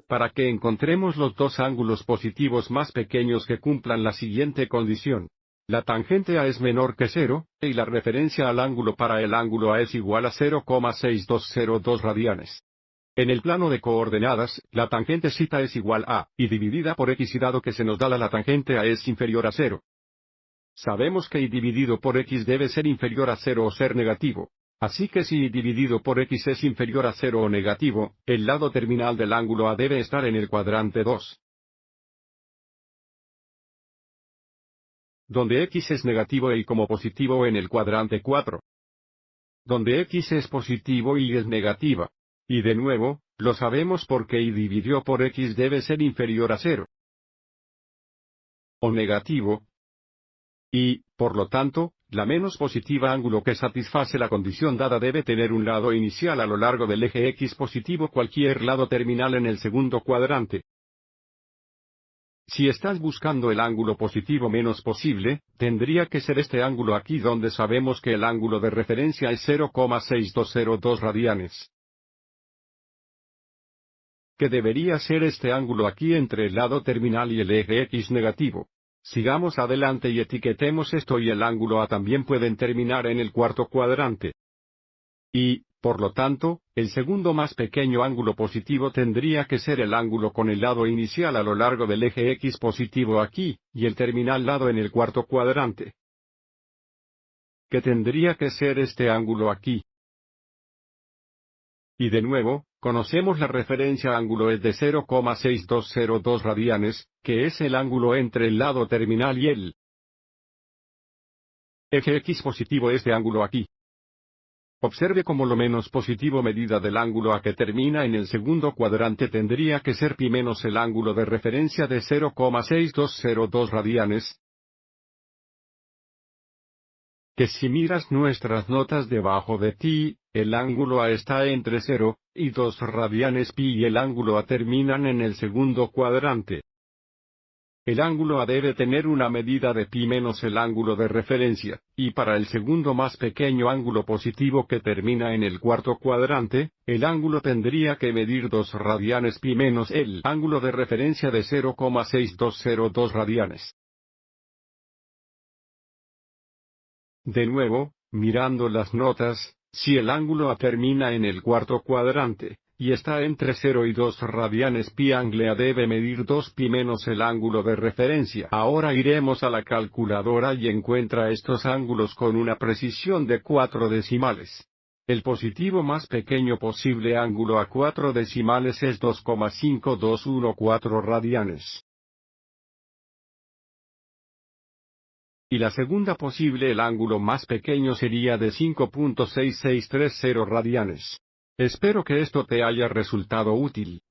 para que encontremos los dos ángulos positivos más pequeños que cumplan la siguiente condición. La tangente A es menor que 0, y la referencia al ángulo para el ángulo A es igual a 0,6202 radianes. En el plano de coordenadas, la tangente θ es igual a, y dividida por x y dado que se nos da la tangente A es inferior a 0. Sabemos que y dividido por x debe ser inferior a 0 o ser negativo. Así que si y dividido por x es inferior a 0 o negativo, el lado terminal del ángulo A debe estar en el cuadrante 2. Donde x es negativo y como positivo en el cuadrante 4. Donde x es positivo y es negativa. Y de nuevo, lo sabemos porque y dividido por x debe ser inferior a 0. O negativo. Y, por lo tanto, la menos positiva ángulo que satisface la condición dada debe tener un lado inicial a lo largo del eje x positivo cualquier lado terminal en el segundo cuadrante. Si estás buscando el ángulo positivo menos posible, tendría que ser este ángulo aquí donde sabemos que el ángulo de referencia es 0,6202 radianes. Que debería ser este ángulo aquí entre el lado terminal y el eje x negativo. Sigamos adelante y etiquetemos esto y el ángulo A también pueden terminar en el cuarto cuadrante. Y, por lo tanto, el segundo más pequeño ángulo positivo tendría que ser el ángulo con el lado inicial a lo largo del eje x positivo aquí, y el terminal lado en el cuarto cuadrante. Que tendría que ser este ángulo aquí. Y de nuevo, conocemos la referencia ángulo es de 0,6202 radianes, que es el ángulo entre el lado terminal y el eje x positivo este ángulo aquí. Observe cómo lo menos positivo medida del ángulo A que termina en el segundo cuadrante tendría que ser pi menos el ángulo de referencia de 0,6202 radianes. Que si miras nuestras notas debajo de ti, el ángulo A está entre 0 y 2 radianes pi y el ángulo A terminan en el segundo cuadrante. El ángulo A debe tener una medida de pi menos el ángulo de referencia, y para el segundo más pequeño ángulo positivo que termina en el cuarto cuadrante, el ángulo tendría que medir 2 radianes pi menos el ángulo de referencia de 0,6202 radianes. De nuevo, mirando las notas, si el ángulo A termina en el cuarto cuadrante, y está entre 0 y 2 radianes pi ángulo A debe medir 2 pi menos el ángulo de referencia. Ahora iremos a la calculadora y encuentra estos ángulos con una precisión de 4 decimales. El positivo más pequeño posible ángulo a 4 decimales es 2,5214 radianes. Y la segunda posible el ángulo más pequeño sería de 5,6630 radianes. Espero que esto te haya resultado útil.